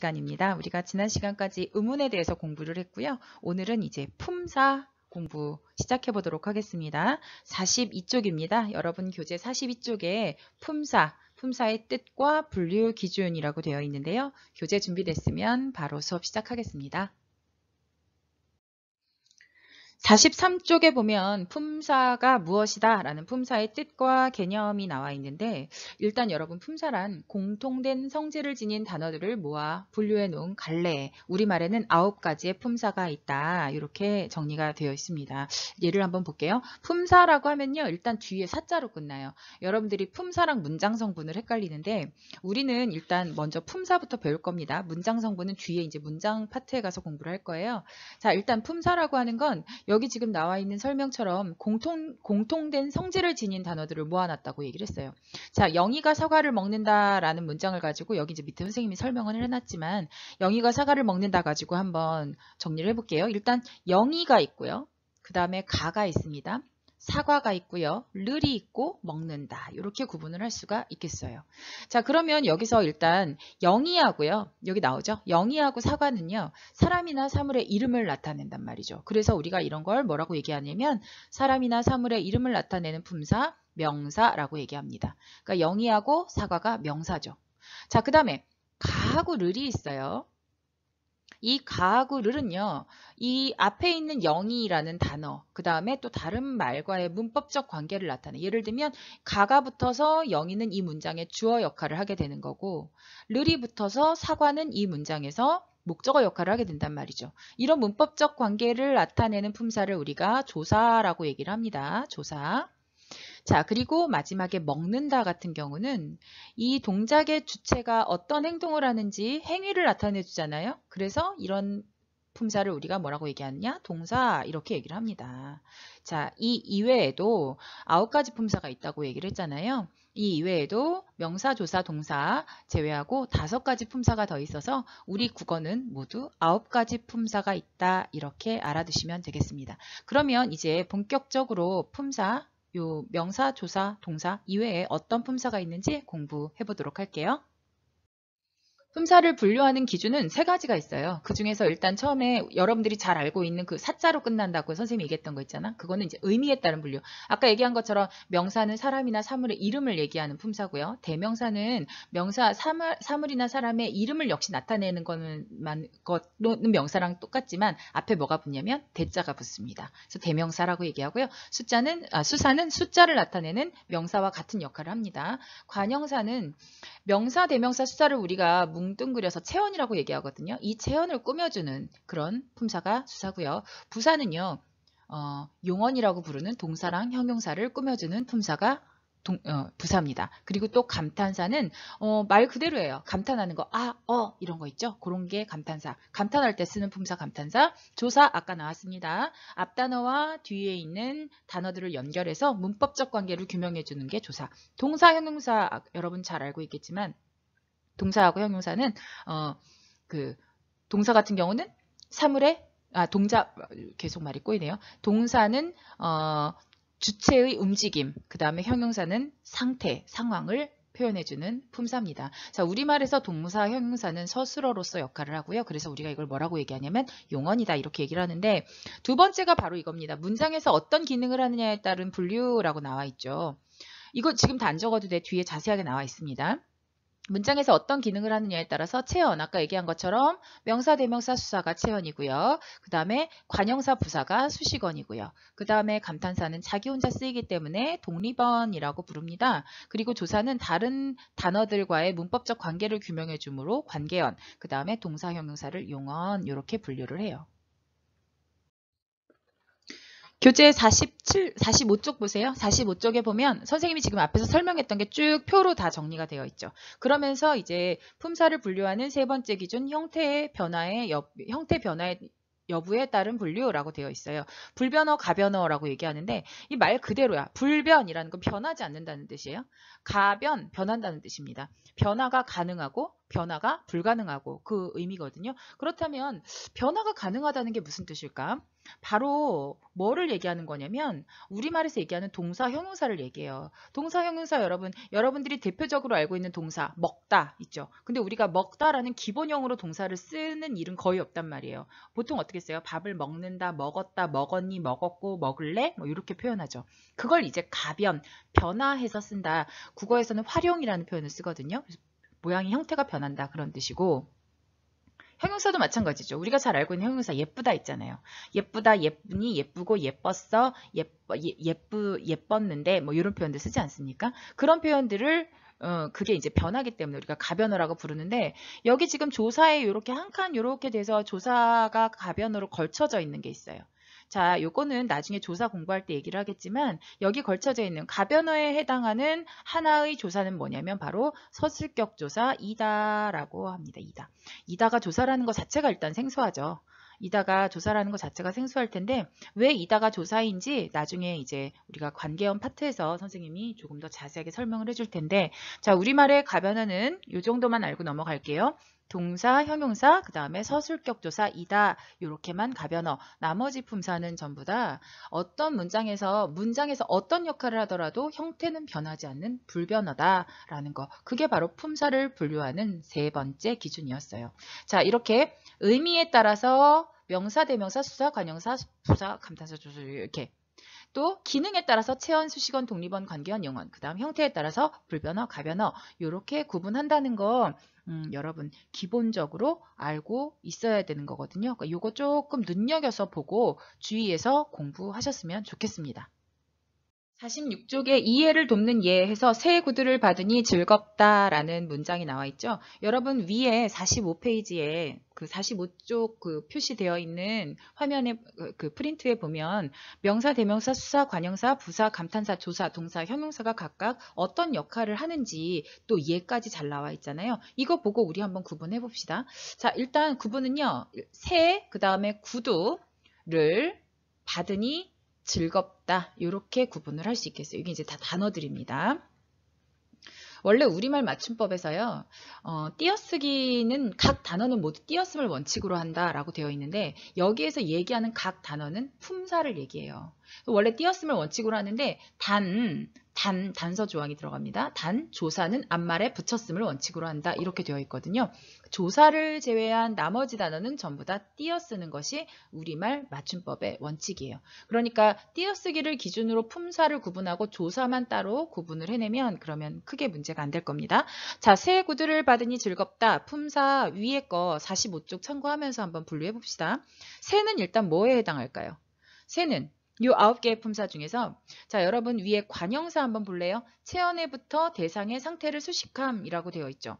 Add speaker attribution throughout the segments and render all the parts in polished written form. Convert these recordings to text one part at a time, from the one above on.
Speaker 1: 시간입니다. 우리가 지난 시간까지 의문에 대해서 공부를 했고요. 오늘은 이제 품사 공부 시작해 보도록 하겠습니다. 42쪽입니다. 여러분 교재 42쪽에 품사의 뜻과 분류 기준이라고 되어 있는데요. 교재 준비됐으면 바로 수업 시작하겠습니다. 43쪽에 보면 품사가 무엇이다 라는 품사의 뜻과 개념이 나와 있는데, 일단 여러분 품사란 공통된 성질을 지닌 단어들을 모아 분류해 놓은 갈래, 우리말에는 9가지의 품사가 있다, 이렇게 정리가 되어 있습니다. 예를 한번 볼게요. 품사라고 하면요, 일단 뒤에 사자로 끝나요. 여러분들이 품사랑 문장 성분을 헷갈리는데, 우리는 일단 먼저 품사부터 배울 겁니다. 문장 성분은 뒤에 이제 문장 파트에 가서 공부를 할 거예요. 자, 일단 품사라고 하는 건 여기 지금 나와 있는 설명처럼 공통된 성질을 지닌 단어들을 모아놨다고 얘기를 했어요. 자, 영희가 사과를 먹는다라는 문장을 가지고 여기 이제 밑에 선생님이 설명을 해놨지만, 영희가 사과를 먹는다 가지고 한번 정리를 해볼게요. 일단 영희가 있고요. 그 다음에 가가 있습니다. 사과가 있고요. 르이 있고 먹는다. 이렇게 구분을 할 수가 있겠어요. 자, 그러면 여기서 일단 영희하고요. 여기 나오죠. 영희하고 사과는요. 사람이나 사물의 이름을 나타낸단 말이죠. 그래서 우리가 이런 걸 뭐라고 얘기하냐면 사람이나 사물의 이름을 나타내는 품사, 명사라고 얘기합니다. 그러니까 영희하고 사과가 명사죠. 자, 그 다음에 가하고 르이 있어요. 이 가하고 르는요, 이 앞에 있는 영이라는 단어, 그 다음에 또 다른 말과의 문법적 관계를 나타내. 예를 들면 가가 붙어서 영이는 이 문장의 주어 역할을 하게 되는 거고, 르이 붙어서 사과는 이 문장에서 목적어 역할을 하게 된단 말이죠. 이런 문법적 관계를 나타내는 품사를 우리가 조사라고 얘기를 합니다. 조사. 자, 그리고 마지막에 먹는다 같은 경우는 이 동작의 주체가 어떤 행동을 하는지 행위를 나타내 주잖아요. 그래서 이런 품사를 우리가 뭐라고 얘기하느냐? 동사, 이렇게 얘기를 합니다. 자, 이 이외에도 9가지 품사가 있다고 얘기를 했잖아요. 이 이외에도 명사, 조사, 동사 제외하고 5가지 품사가 더 있어서 우리 국어는 모두 9가지 품사가 있다, 이렇게 알아두시면 되겠습니다. 그러면 이제 본격적으로 품사, 요 명사, 조사, 동사 이외에 어떤 품사가 있는지 공부해 보도록 할게요. 품사를 분류하는 기준은 3가지가 있어요. 그 중에서 일단 처음에 여러분들이 잘 알고 있는 그 사자로 끝난다고 선생님이 얘기했던 거 있잖아. 그거는 이제 의미에 따른 분류. 아까 얘기한 것처럼 명사는 사람이나 사물의 이름을 얘기하는 품사고요. 대명사는 명사, 사물이나 사람의 이름을 역시 나타내는 거는 명사랑 똑같지만 앞에 뭐가 붙냐면 대자가 붙습니다. 그래서 대명사라고 얘기하고요. 수사는 숫자를 나타내는 명사와 같은 역할을 합니다. 관형사는 명사, 대명사, 수사를 우리가 뭉뚱그려서 체언이라고 얘기하거든요. 이 체언을 꾸며주는 그런 품사가 수사고요. 부사는요, 용언이라고 부르는 동사랑 형용사를 꾸며주는 품사가 부사입니다. 그리고 또 감탄사는 말 그대로예요. 감탄하는 거, 이런 거 있죠. 그런 게 감탄사. 감탄할 때 쓰는 품사 감탄사. 조사 아까 나왔습니다. 앞단어와 뒤에 있는 단어들을 연결해서 문법적 관계를 규명해 주는 게 조사. 동사, 형용사 여러분 잘 알고 있겠지만 동사하고 형용사는 그 동사 같은 경우는 동자 계속 말이 꼬이네요. 동사는 주체의 움직임, 그 다음에 형용사는 상태, 상황을 표현해주는 품사입니다. 자, 우리말에서 동사, 형용사는 서술어로서 역할을 하고요. 그래서 우리가 이걸 뭐라고 얘기하냐면 용언이다, 이렇게 얘기를 하는데, 두 번째가 바로 이겁니다. 문장에서 어떤 기능을 하느냐에 따른 분류라고 나와 있죠. 이거 지금 다 안 적어도 돼. 뒤에 자세하게 나와 있습니다. 문장에서 어떤 기능을 하느냐에 따라서 체언, 아까 얘기한 것처럼 명사, 대명사, 수사가 체언이고요. 그 다음에 관형사, 부사가 수식어이고요. 그 다음에 감탄사는 자기 혼자 쓰이기 때문에 독립언이라고 부릅니다. 그리고 조사는 다른 단어들과의 문법적 관계를 규명해 주므로 관계언, 그 다음에 동사, 형용사를 용언, 이렇게 분류를 해요. 교재 45쪽 보세요. 45쪽에 보면 선생님이 지금 앞에서 설명했던 게 쭉 표로 다 정리가 되어 있죠. 그러면서 이제 품사를 분류하는 3번째 기준 형태 변화의 여부에 따른 분류라고 되어 있어요. 불변어, 가변어라고 얘기하는데 이 말 그대로야. 불변이라는 건 변하지 않는다는 뜻이에요. 가변, 변한다는 뜻입니다. 변화가 가능하고 변화가 불가능하고 그 의미거든요. 그렇다면 변화가 가능하다는 게 무슨 뜻일까? 바로 뭐를 얘기하는 거냐면 우리말에서 얘기하는 동사, 형용사를 얘기해요. 동사, 형용사 여러분들이 대표적으로 알고 있는 동사 먹다 있죠. 근데 우리가 먹다라는 기본형으로 동사를 쓰는 일은 거의 없단 말이에요. 보통 어떻게 써요? 밥을 먹는다, 먹었다, 먹었니, 먹었고, 먹을래? 뭐 이렇게 표현하죠. 그걸 이제 가변, 변화해서 쓴다. 국어에서는 활용이라는 표현을 쓰거든요. 그래서 모양이 형태가 변한다 그런 뜻이고 형용사도 마찬가지죠. 우리가 잘 알고 있는 형용사 예쁘다 있잖아요. 예쁘다, 예쁘니, 예쁘고, 예뻤어, 예뻤는데 뭐 이런 표현들 쓰지 않습니까? 그런 표현들을 그게 이제 변하기 때문에 우리가 가변어라고 부르는데 여기 지금 조사에 이렇게 한 칸 이렇게 돼서 조사가 가변어로 걸쳐져 있는 게 있어요. 자, 요거는 나중에 조사 공부할 때 얘기를 하겠지만 여기 걸쳐져 있는 가변어에 해당하는 하나의 조사는 뭐냐면 바로 서술격 조사이다라고 합니다. 이다가 조사라는 것 자체가 일단 생소하죠. 이다가 조사라는 것 자체가 생소할 텐데 왜 이다가 조사인지 나중에 이제 우리가 관계형 파트에서 선생님이 조금 더 자세하게 설명을 해줄 텐데 자, 우리말의 가변어는 이 정도만 알고 넘어갈게요. 동사, 형용사, 그 다음에 서술격 조사, 이다 이렇게만 가변어, 나머지 품사는 전부 다 어떤 문장에서 어떤 역할을 하더라도 형태는 변하지 않는 불변어다라는 거. 그게 바로 품사를 분류하는 세 번째 기준이었어요. 자, 이렇게 의미에 따라서 명사, 대명사, 수사, 관형사, 부사, 감탄사, 조사 이렇게 또 기능에 따라서 체언, 수식원, 독립원, 관계원, 영원 그 다음 형태에 따라서 불변어, 가변어 이렇게 구분한다는 거 여러분 기본적으로 알고 있어야 되는 거거든요. 그러니까 이거 조금 눈여겨서 보고 주의해서 공부하셨으면 좋겠습니다. 46쪽에 이해를 돕는 예 해서 새 구두를 받으니 즐겁다라는 문장이 나와 있죠. 여러분 위에 45페이지에 그 45쪽 그 표시되어 있는 화면에 그 프린트에 보면 명사, 대명사, 수사, 관형사, 부사, 감탄사, 조사, 동사, 형용사가 각각 어떤 역할을 하는지 또 예까지 잘 나와 있잖아요. 이거 보고 우리 한번 구분해 봅시다. 자, 일단 구분은요. 새, 그 다음에 구두를 받으니 즐겁다 이렇게 구분을 할 수 있겠어요. 이게 이제 다 단어들입니다. 원래 우리말 맞춤법에서요. 띄어쓰기는 각 단어는 모두 띄어쓰기를 원칙으로 한다라고 되어 있는데 여기에서 얘기하는 각 단어는 품사를 얘기해요. 원래 띄어쓰기를 원칙으로 하는데 단서 조항이 들어갑니다. 단, 조사는 앞말에 붙였음을 원칙으로 한다. 이렇게 되어 있거든요. 조사를 제외한 나머지 단어는 전부 다 띄어쓰는 것이 우리말 맞춤법의 원칙이에요. 그러니까 띄어쓰기를 기준으로 품사를 구분하고 조사만 따로 구분을 해내면 그러면 크게 문제가 안 될 겁니다. 자, 새 구두를 받으니 즐겁다. 품사 위에 거 45쪽 참고하면서 한번 분류해 봅시다. 새는 일단 뭐에 해당할까요? 새는 요 9개의 품사 중에서 자, 여러분 위에 관형사 한번 볼래요? 체언에부터 대상의 상태를 수식함이라고 되어 있죠.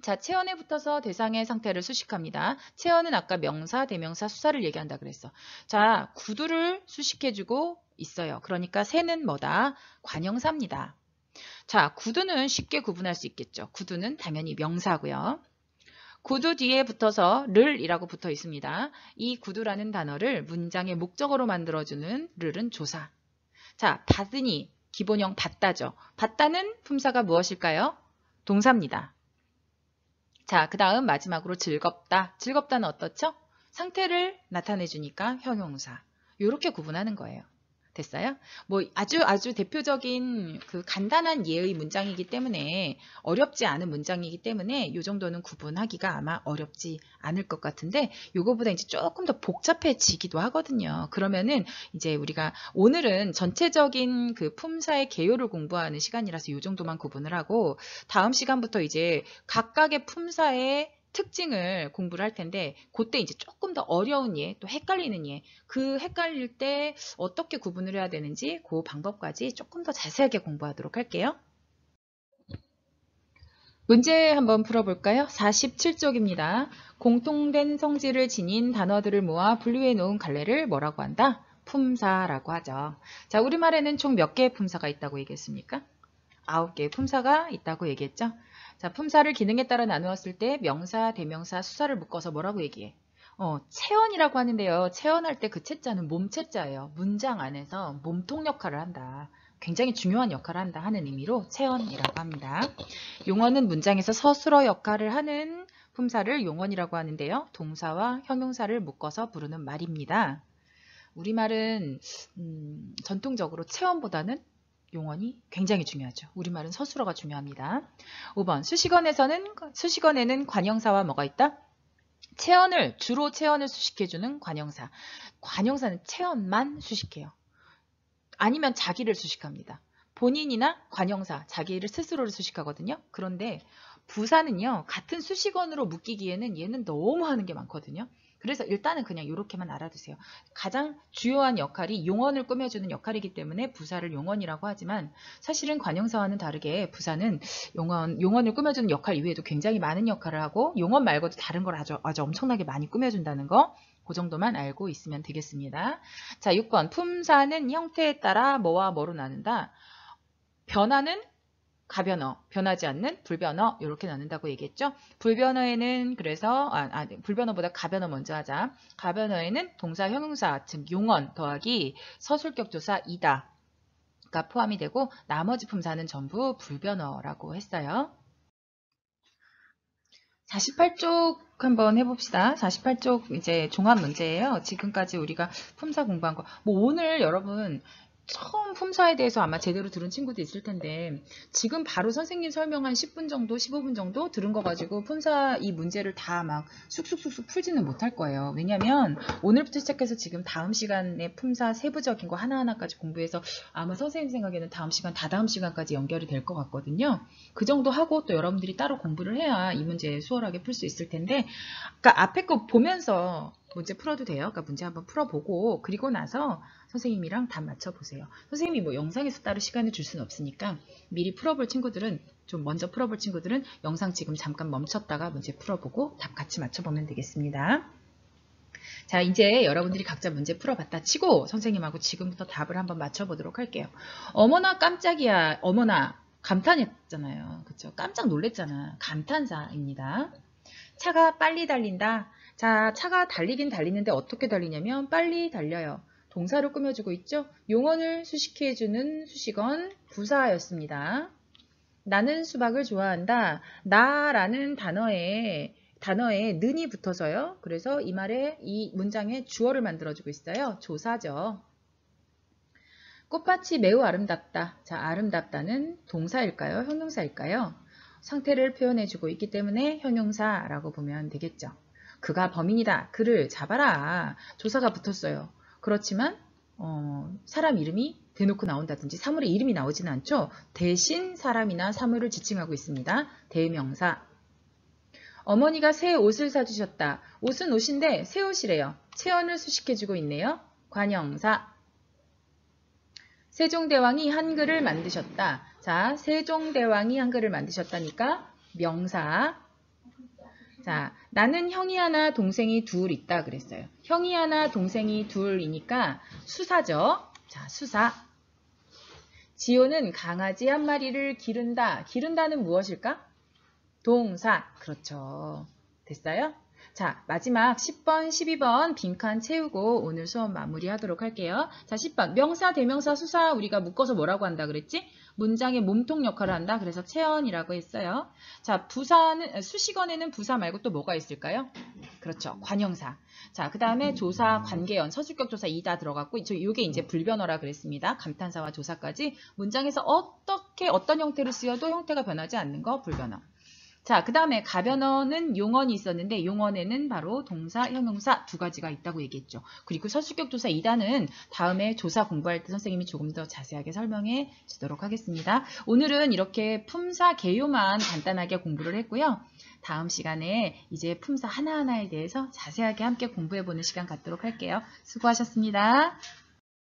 Speaker 1: 자, 체언에 붙어서 대상의 상태를 수식합니다. 체언은 아까 명사, 대명사, 수사를 얘기한다 그랬어. 자, 구두를 수식해주고 있어요. 그러니까 새는 뭐다? 관형사입니다. 자, 구두는 쉽게 구분할 수 있겠죠. 구두는 당연히 명사고요. 구두 뒤에 붙어서 를이라고 붙어 있습니다. 이 구두라는 단어를 문장의 목적어로 만들어주는 를은 조사. 자, 받으니 기본형 받다죠. 받다는 품사가 무엇일까요? 동사입니다. 자, 그 다음 마지막으로 즐겁다. 즐겁다는 어떻죠? 상태를 나타내주니까 형용사. 이렇게 구분하는 거예요. 됐어요? 뭐 아주 대표적인 그 간단한 예의 문장이기 때문에 어렵지 않은 문장이기 때문에 이 정도는 구분하기가 아마 어렵지 않을 것 같은데 요거보다 이제 조금 더 복잡해지기도 하거든요. 그러면은 이제 우리가 오늘은 전체적인 그 품사의 개요를 공부하는 시간이라서 이 정도만 구분을 하고 다음 시간부터 이제 각각의 품사의 특징을 공부를 할 텐데 그때 이제 조금 더 어려운 예, 또 헷갈리는 예, 그 헷갈릴 때 어떻게 구분을 해야 되는지 그 방법까지 조금 더 자세하게 공부하도록 할게요. 문제 한번 풀어볼까요? 47쪽입니다. 공통된 성질을 지닌 단어들을 모아 분류해 놓은 갈래를 뭐라고 한다? 품사라고 하죠. 자, 우리말에는 총 몇 개의 품사가 있다고 얘기했습니까? 9개의 품사가 있다고 얘기했죠. 자, 품사를 기능에 따라 나누었을 때 명사, 대명사, 수사를 묶어서 뭐라고 얘기해? 체언이라고 하는데요. 체언할 때 그 체자는 몸체자예요. 문장 안에서 몸통 역할을 한다. 굉장히 중요한 역할을 한다 하는 의미로 체언이라고 합니다. 용언은 문장에서 서술어 역할을 하는 품사를 용언이라고 하는데요. 동사와 형용사를 묶어서 부르는 말입니다. 우리말은 전통적으로 체언보다는 용언이 굉장히 중요하죠. 우리말은 서술어가 중요합니다. 5번 수식어에는 관형사와 뭐가 있다? 주로 체언을 수식해주는 관형사. 관형사는 체언만 수식해요. 아니면 자기를 수식합니다. 본인이나 관형사, 자기를 스스로를 수식하거든요. 그런데 부사는요, 같은 수식어로 묶이기에는 얘는 너무 하는 게 많거든요. 그래서 일단은 그냥 이렇게만 알아두세요. 가장 주요한 역할이 용언을 꾸며주는 역할이기 때문에 부사를 용언이라고 하지만 사실은 관형사와는 다르게 부사는 용언을 꾸며주는 역할 이외에도 굉장히 많은 역할을 하고 용언 말고도 다른 걸 아주 엄청나게 많이 꾸며준다는 거, 그 정도만 알고 있으면 되겠습니다. 자, 6번 품사는 형태에 따라 뭐와 뭐로 나눈다. 변화는 가변어, 변하지 않는 불변어 이렇게 나눈다고 얘기했죠. 불변어에는 그래서 불변어보다 가변어 먼저 하자. 가변어에는 동사, 형용사, 즉 용언 더하기 서술격 조사 이다가 포함이 되고 나머지 품사는 전부 불변어라고 했어요. 48쪽 한번 해봅시다. 48쪽 이제 종합 문제예요. 지금까지 우리가 품사 공부한 거. 뭐 오늘 여러분 처음 품사에 대해서 아마 제대로 들은 친구도 있을 텐데 지금 바로 선생님 설명한 10분 정도, 15분 정도 들은 거 가지고 품사 이 문제를 다 막 쑥쑥쑥쑥 풀지는 못할 거예요. 왜냐면 오늘부터 시작해서 지금 다음 시간에 품사 세부적인 거 하나하나까지 공부해서 아마 선생님 생각에는 다음 시간까지 연결이 될 것 같거든요. 그 정도 하고 또 여러분들이 따로 공부를 해야 이 문제 수월하게 풀 수 있을 텐데 그러니까 앞에 거 보면서 문제 풀어도 돼요. 그러니까 문제 한번 풀어보고 그리고 나서 선생님이랑 답 맞춰보세요. 선생님이 뭐 영상에서 따로 시간을 줄 수는 없으니까 미리 풀어볼 친구들은 좀 먼저 풀어볼 친구들은 영상 지금 잠깐 멈췄다가 문제 풀어보고 답 같이 맞춰보면 되겠습니다. 자, 이제 여러분들이 각자 문제 풀어봤다 치고 선생님하고 지금부터 답을 한번 맞춰보도록 할게요. 어머나 깜짝이야. 어머나 감탄했잖아요. 그쵸? 깜짝 놀랬잖아. 감탄사입니다. 차가 빨리 달린다. 자, 차가 달리긴 달리는데 어떻게 달리냐면 빨리 달려요. 동사로 꾸며주고 있죠. 용언을 수식해주는 수식어는 부사였습니다. 나는 수박을 좋아한다. 나라는 단어에 는이 붙어서요. 그래서 이 문장에 주어를 만들어주고 있어요. 조사죠. 꽃밭이 매우 아름답다. 자, 아름답다는 동사일까요? 형용사일까요? 상태를 표현해주고 있기 때문에 형용사라고 보면 되겠죠. 그가 범인이다. 그를 잡아라. 조사가 붙었어요. 그렇지만 사람 이름이 대놓고 나온다든지 사물의 이름이 나오지는 않죠. 대신 사람이나 사물을 지칭하고 있습니다. 대명사. 어머니가 새 옷을 사주셨다. 옷은 옷인데 새 옷이래요. 체언을 수식해주고 있네요. 관형사. 세종대왕이 한글을 만드셨다. 자, 세종대왕이 한글을 만드셨다니까 명사. 자, 나는 형이 하나 동생이 둘 있다 그랬어요. 형이 하나 동생이 둘이니까 수사죠. 자, 수사. 지호는 강아지 한 마리를 기른다. 기른다는 무엇일까? 동사. 그렇죠. 됐어요? 자, 마지막 10번, 12번 빈칸 채우고 오늘 수업 마무리하도록 할게요. 자, 10번. 명사, 대명사, 수사 우리가 묶어서 뭐라고 한다 그랬지? 문장의 몸통 역할을 한다. 그래서 체언이라고 했어요. 자, 수식어에는 부사 말고 또 뭐가 있을까요? 그렇죠. 관형사. 자, 그 다음에 조사, 관계연, 서술격 조사 이다 들어갔고, 이게 이제 불변어라 그랬습니다. 감탄사와 조사까지 문장에서 어떤 형태로 쓰여도 형태가 변하지 않는 거 불변어. 자, 그 다음에 가변어는 용언이 있었는데 용언에는 바로 동사, 형용사 두 가지가 있다고 얘기했죠. 그리고 서술격 조사 2단은 다음에 조사 공부할 때 선생님이 조금 더 자세하게 설명해 주도록 하겠습니다. 오늘은 이렇게 품사 개요만 간단하게 공부를 했고요. 다음 시간에 이제 품사 하나하나에 대해서 자세하게 함께 공부해보는 시간 갖도록 할게요. 수고하셨습니다.